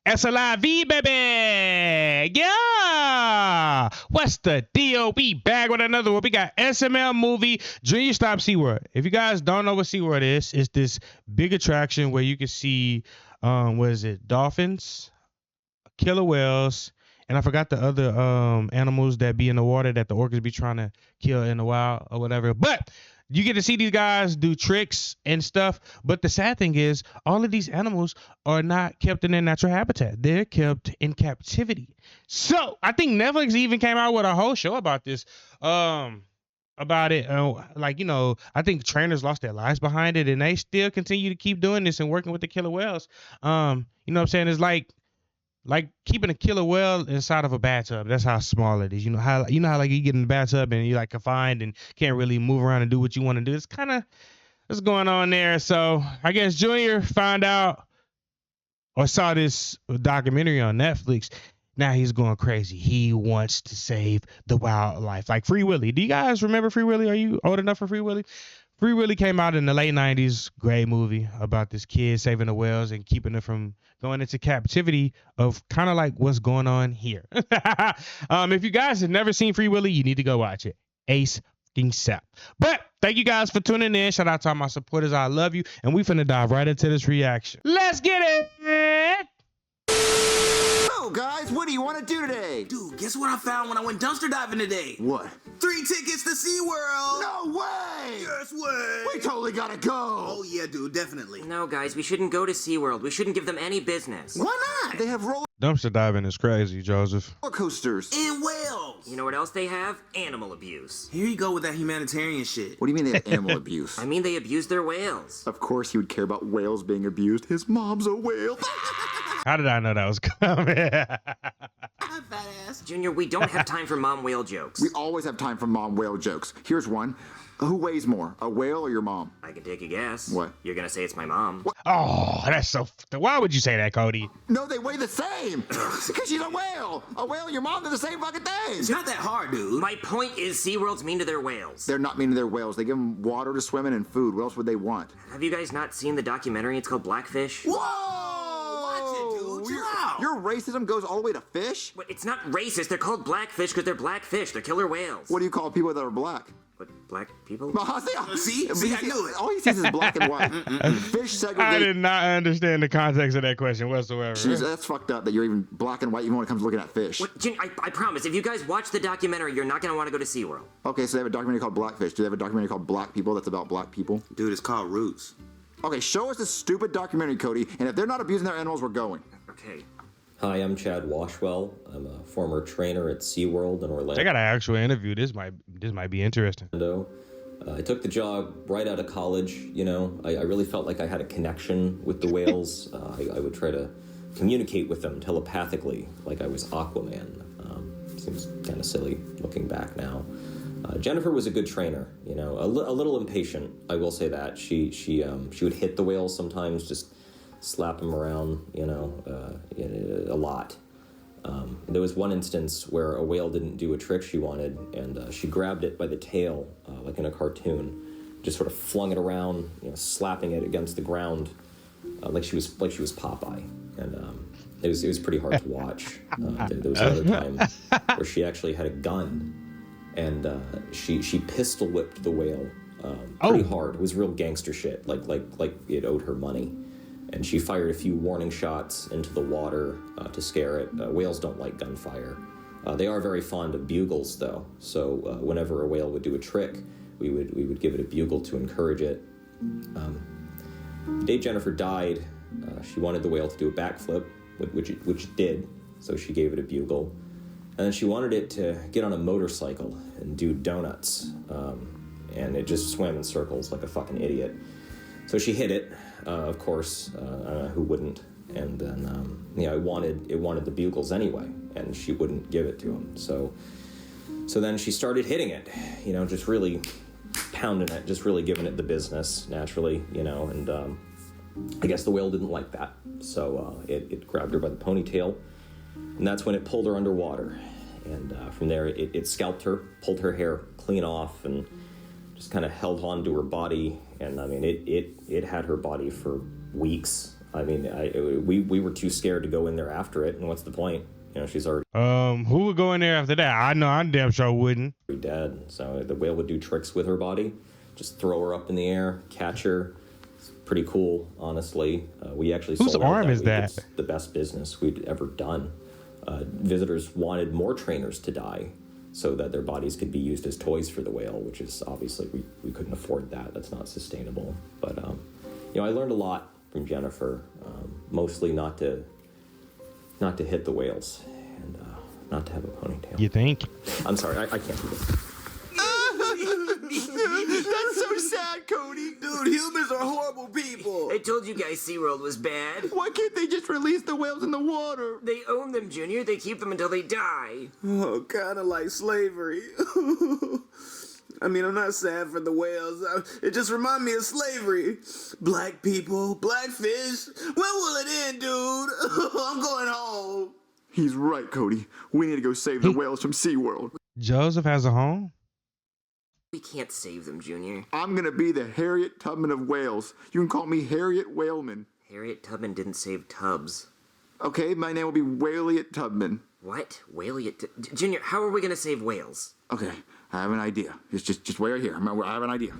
SLIV, baby. Yeah. What's the deal? We back with another one. We got SML movie, Junior Stop SeaWorld. If you guys don't know what SeaWorld is, it's this big attraction where you can see, dolphins, killer whales, and I forgot the other animals that be in the water that the orcas be trying to kill in the wild or whatever. But you get to see these guys do tricks and stuff. But the sad thing is, all of these animals are not kept in their natural habitat. They're kept in captivity. So I think Netflix even came out with a whole show about this. About it. I think trainers lost their lives behind it, and they still continue to keep doing this and working with the killer whales. You know what I'm saying? It's like keeping a killer whale inside of a bathtub. That's how small it is. You know how like you get in the bathtub and you're like confined and can't really move around and do what you want to do. It's kind of what's going on there. So I guess Junior found out or saw this documentary on Netflix. Now he's going crazy. He wants to save the wildlife, like Free Willy. Do you guys remember Free Willy? Are you old enough for Free Willy? Free Willy came out in the late 90s. Great movie about this kid saving the whales and keeping it from going into captivity of kind of like what's going on here. If you guys have never seen Free Willy, you need to go watch it. Ace fucking sap. But thank you guys for tuning in. Shout out to all my supporters. I love you. And we finna dive right into this reaction. Let's get it. So, guys, what do you want to do today? Dude, guess what I found when I went dumpster diving today? What? 3 tickets to SeaWorld! No way! Yes way! We totally gotta go! Oh yeah, dude, definitely. No, guys, we shouldn't go to SeaWorld. We shouldn't give them any business. Why not? They have roller Dumpster diving is crazy, Joseph. coasters. And whales! You know what else they have? Animal abuse. Here you go with that humanitarian shit. What do you mean they have animal abuse? I mean, they abuse their whales. Of course he would care about whales being abused. His mom's a whale. How did I know that was coming? Hi, fat ass. Junior, we don't have time for mom whale jokes. We always have time for mom whale jokes. Here's one. Who weighs more, a whale or your mom? I can take a guess. What? You're gonna say it's my mom. What? Oh, that's so. Why would you say that, Cody? No, they weigh the same. Because she's a whale. A whale and your mom, they're the same fucking thing. It's not that hard, dude. My point is SeaWorld's mean to their whales. They're not mean to their whales. They give them water to swim in and food. What else would they want? Have you guys not seen the documentary? It's called Blackfish. Whoa! Watch it, dude. Chill out. Your racism goes all the way to fish? But it's not racist. They're called blackfish because they're black fish. They're killer whales. What do you call people that are black? What, black people? See, I knew it. All he sees is black and white. Fish segregate. I did not understand the context of that question whatsoever. Jeez, that's fucked up that you're even black and white even when it comes to looking at fish. What, Junior, I promise, if you guys watch the documentary, you're not going to want to go to SeaWorld. Okay, so they have a documentary called Blackfish. Do they have a documentary called Black People that's about black people? Dude, it's called Roots. Okay, show us this stupid documentary, Cody, and if they're not abusing their animals, we're going. Okay. Hi, I'm Chad Washwell. I'm a former trainer at SeaWorld in Orlando. I got an actual interview. This might be interesting. I took the job right out of college. You know, I really felt like I had a connection with the whales. I would try to communicate with them telepathically, like I was Aquaman. Seems kind of silly looking back now. Jennifer was a good trainer. You know, a little impatient. I will say that she would hit the whales sometimes, just slap them around. You know, a lot. There was one instance where a whale didn't do a trick she wanted, and she grabbed it by the tail, like in a cartoon, just sort of flung it around, you know, slapping it against the ground, like she was Popeye, and it was pretty hard to watch. There was another time where she actually had a gun, and she pistol whipped the whale pretty hard. It was real gangster shit, like it owed her money. And she fired a few warning shots into the water to scare it. Whales don't like gunfire. They are very fond of bugles, though. So whenever a whale would do a trick, we would give it a bugle to encourage it. The day Jennifer died, she wanted the whale to do a backflip, which it did. So she gave it a bugle, and then she wanted it to get on a motorcycle and do donuts. And it just swam in circles like a fucking idiot. So she hit it. Of course, who wouldn't? And then, it wanted the bugles anyway, and she wouldn't give it to him. So then she started hitting it, you know, just really pounding it, just really giving it the business naturally, you know. And I guess the whale didn't like that, so it grabbed her by the ponytail, and that's when it pulled her underwater. And from there, it scalped her, pulled her hair clean off, and just kind of held on to her body. And I mean, it had her body for weeks. I mean, we were too scared to go in there after it, and what's the point? You know, she's already Who would go in there after that? I know I'm damn sure wouldn't. dead. So the whale would do tricks with her body, just throw her up in the air, catch her. It's pretty cool, honestly. We actually Whose sold out arm is week. that? It's the best business we'd ever done. Visitors wanted more trainers to die so that their bodies could be used as toys for the whale, which is obviously we couldn't afford that. That's not sustainable. But you know, I learned a lot from Jennifer, mostly not to hit the whales and not to have a ponytail. You think? I'm sorry, I can't do this. That's so sad, Cody. Dude, humans are horrible people. I told you guys SeaWorld was bad. Why can't they just release the whales in the water? They own them, Junior. They keep them until they die. Oh, kind of like slavery. I mean, I'm not sad for the whales. It just reminds me of slavery. Black people, black fish. When will it end, dude? I'm going home. He's right, Cody. We need to go save the whales from SeaWorld. Joseph has a home? We can't save them, Junior. I'm gonna be the Harriet Tubman of whales. You can call me Harriet Whaleman. Harriet Tubman didn't save Tubbs. Okay, my name will be Whaliet Tubman. What? Junior, how are we gonna save whales? Okay, I have an idea. Just wait right here. I have an idea.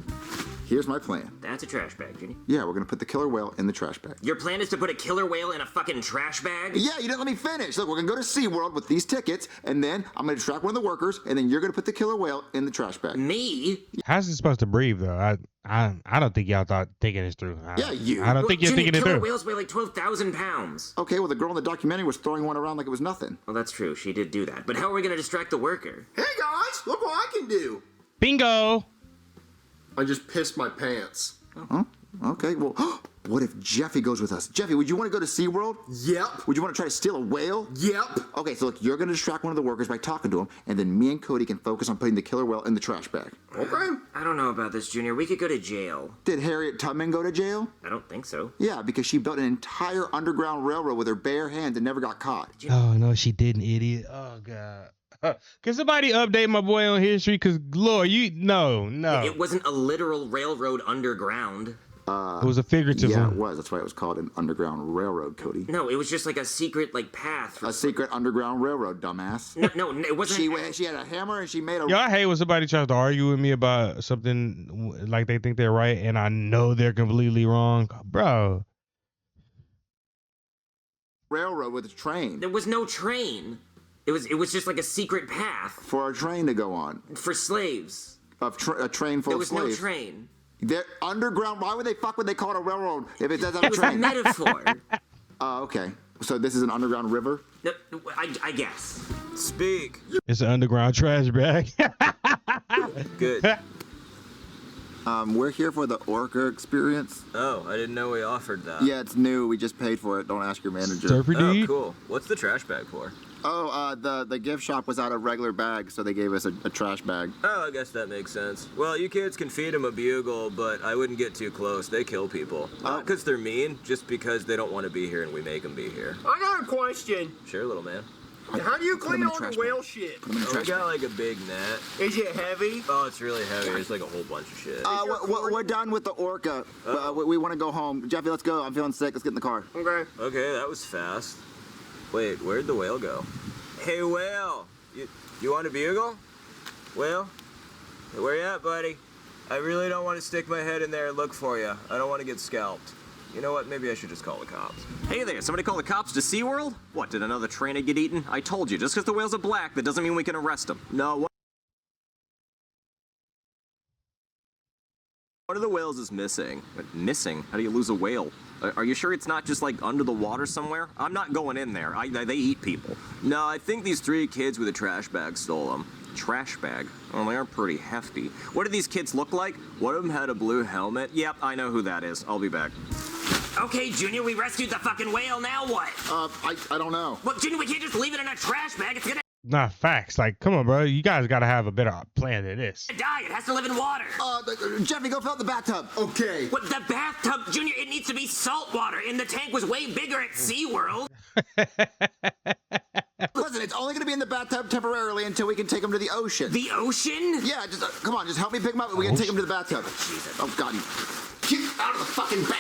Here's my plan. That's a trash bag, Junior. Yeah, we're gonna put the killer whale in the trash bag. Your plan is to put a killer whale in a fucking trash bag? Yeah, you didn't let me finish. Look, we're gonna go to SeaWorld with these tickets, and then I'm gonna distract one of the workers, and then you're gonna put the killer whale in the trash bag. Me? How's it supposed to breathe though? I don't think y'all thinking this through. Yeah, you. I don't think you're Junior, thinking it killer through. whales weigh like 12,000 pounds. Okay, well, the girl in the documentary was throwing one around like it was nothing. Well, that's true. She did do that. But how are we gonna distract the worker? Hey, guys, look what I can do. Bingo. I just pissed my pants. Huh? Okay, well, what if Jeffy goes with us? Jeffy, would you want to go to SeaWorld? Yep. Would you want to try to steal a whale? Yep. Okay, so look, you're going to distract one of the workers by talking to him, and then me and Cody can focus on putting the killer whale in the trash bag. Okay. I don't know about this, Junior. We could go to jail. Did Harriet Tubman go to jail? I don't think so. Yeah, because she built an entire underground railroad with her bare hands and never got caught. Oh no, she didn't, idiot. Oh god. Can somebody update my boy on history? Cause Lord, no. It wasn't a literal railroad underground. It was a figurative Yeah, one. it was. That's why it was called an underground railroad, Cody. No, it was just like a secret path. A secret underground railroad, dumbass. No, it wasn't. She had a hammer and she made a... Yo, I hate when somebody tries to argue with me about something like they think they're right and I know they're completely wrong. Bro. railroad with a train. There was no train. It was just like a secret path For a train to go on. for slaves. A train full There of was slaves. no train. They're underground. Why would they they call it a railroad if it doesn't have It a was a train? metaphor. Okay. So this is an underground river? No, I guess. Speak. It's an underground trash bag. Good. We're here for the Orca experience. Oh, I didn't know we offered that. Yeah, it's new. We just paid for it. Don't ask your manager. Surfer Oh, dude. cool. What's the trash bag for? Oh, the gift shop was out of regular bags, so they gave us a trash bag. Oh, I guess that makes sense. Well, you kids can feed them a bugle, but I wouldn't get too close. They kill people. Not because they're mean, just because they don't want to be here and we make them be here. I got a question. Sure, little man. How do you Put 'em clean in the all trash the bag. whale shit? Put 'em in the Oh, we trash got bag. like a big net. Is it heavy? Oh, it's really heavy. There's like a whole bunch of shit. We're done with the Orca. We want to go home. Jeffy, let's go. I'm feeling sick. Let's get in the car. Okay. Okay, that was fast. Wait, where'd the whale go? Hey, whale! You want a bugle? Whale? Hey, where you at, buddy? I really don't want to stick my head in there and look for you. I don't want to get scalped. You know what? Maybe I should just call the cops. Hey there, somebody call the cops to SeaWorld? What, did another trainer get eaten? I told you, just because the whales are black, that doesn't mean we can arrest them. No, One of the whales is missing. Missing? How do you lose a whale? Are you sure it's not just like under the water somewhere? I'm not going in there. They eat people. No, I think these 3 kids with a trash bag stole them. Trash bag? Oh, they are pretty hefty. What do these kids look like? One of them had a blue helmet. Yep, I know who that is. I'll be back. Okay, Junior, we rescued the fucking whale. Now what? I don't know. Well, Junior, we can't just leave it in a trash bag. It's gonna Nah, facts. Like, come on, bro. You guys got to have a better plan than this. die. It has to live in water. Jeffy, go fill up the bathtub. Okay. What, the bathtub, Junior? It needs to be salt water, and the tank was way bigger at SeaWorld. Listen, it's only going to be in the bathtub temporarily until we can take him to the ocean. The ocean? Yeah, just come on, just help me pick him up and we can take him to the bathtub. Oh, God. Get out of the fucking bag.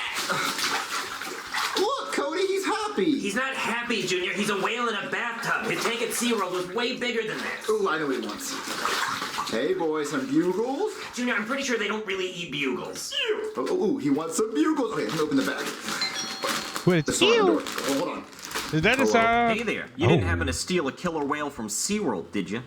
Look, happy. He's not happy, Junior. He's a whale in a bathtub. His tank at SeaWorld was way bigger than this. Ooh, I know what he wants. Hey, boys, some bugles? Junior, I'm pretty sure they don't really eat bugles. Ooh, he wants some bugles. Okay, I'm gonna open the bag. Wait, The it's sliding door. ew. Oh, hold on. Is that the Hello. sound? Hey there. You didn't happen to steal a killer whale from SeaWorld, did you?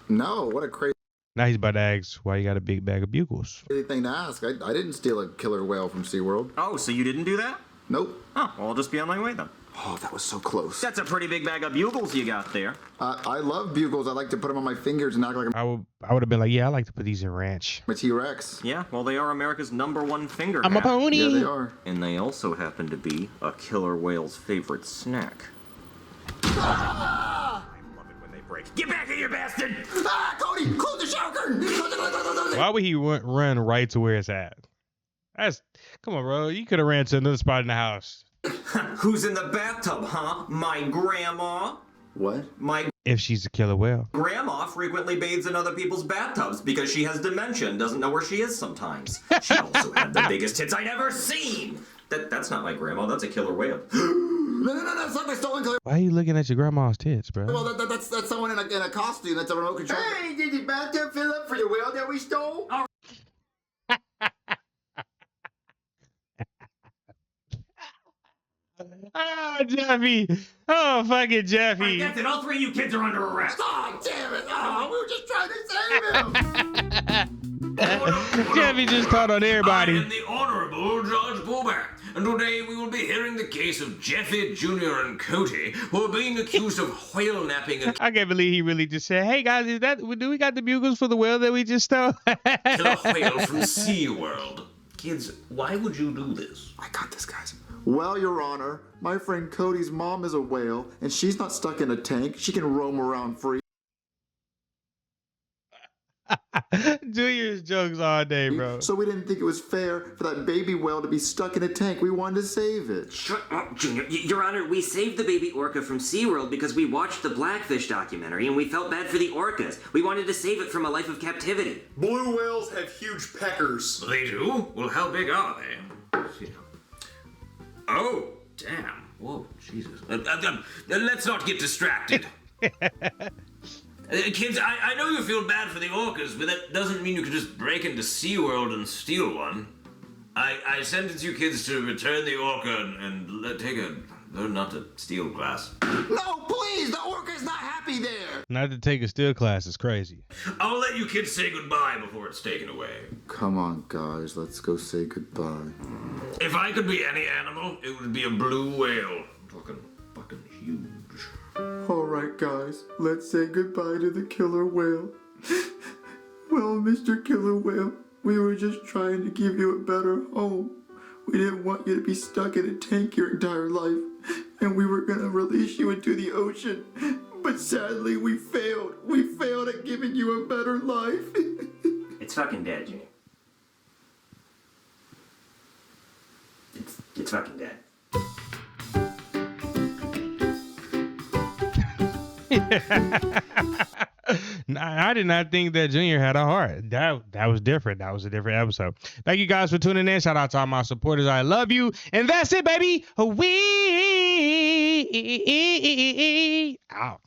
No, what a crazy Now he's about to ask why you got a big bag of bugles. thing to ask. I didn't steal a killer whale from SeaWorld. Oh, so you didn't do that? Nope. Oh, well, I'll just be on my way then. Oh, that was so close. That's a pretty big bag of bugles you got there. I love bugles. I like to put them on my fingers and act like I would have been like, yeah, I like to put these in ranch. I'm a T-Rex. Yeah, well, they are America's @1 finger I'm a hat. pony. Yeah, they are. And they also happen to be a killer whale's favorite snack. I love it when they break. Get back here, you bastard! Ah, Cody, close the shower curtain. Why would he run right to where it's at? Come on, bro. You could have ran to another spot in the house. Who's in the bathtub, huh? My grandma? What? My If she's a killer whale. grandma frequently bathes in other people's bathtubs because she has dementia and doesn't know where she is sometimes. She also had the biggest tits I'd ever seen. That's not my grandma. That's a killer whale. No, that's not my stolen killer. Why are you looking at your grandma's tits, bro? Well, that's someone in a costume. That's a remote control. Hey, did the bathtub fill up for the whale that we stole? Oh, Jeffy. Oh, fucking Jeffy. That's it. All three of you kids are under arrest. Oh, damn it. Oh, we were just trying to save him. Jeffy just caught on I everybody. am the Honorable Judge Bobak, and today we will be hearing the case of Jeffy Jr. and Cody, who are being accused of whale napping a I can't believe he really just said, hey, guys, do we got the bugles for the whale that we just stole? killer whale from SeaWorld. Kids, why would you do this? I got this, guys. Well, Your Honor, my friend Cody's mom is a whale, and she's not stuck in a tank. She can roam around free. Junior's jokes all day, bro. So we didn't think it was fair for that baby whale to be stuck in a tank. We wanted to save it. Shut up, Junior. Your Honor, we saved the baby orca from SeaWorld because we watched the Blackfish documentary and we felt bad for the orcas. We wanted to save it from a life of captivity. Blue whales have huge peckers. They do? Well, how big are they? Oh, damn. Whoa, Jesus. Let's not get distracted. Kids, I know you feel bad for the orcas, but that doesn't mean you can just break into SeaWorld and steal one. I sentence you kids to return the orca and learn not to steal class. No, please! The orca's not happy there! Not to take a still class is crazy. I'll let you kids say goodbye before it's taken away. Come on, guys. Let's go say goodbye. If I could be any animal, it would be a blue whale. Fucking huge. All right, guys. Let's say goodbye to the killer whale. Well, Mr. Killer Whale, we were just trying to give you a better home. We didn't want you to be stuck in a tank your entire life, and we were gonna release you into the ocean. But sadly, we failed. We failed at giving you a better life. It's fucking dead, Junior. It's fucking dead. I did not think that Junior had a heart. That was different. That was a different episode. Thank you guys for tuning in. Shout out to all my supporters. I love you. And that's it, baby. We out.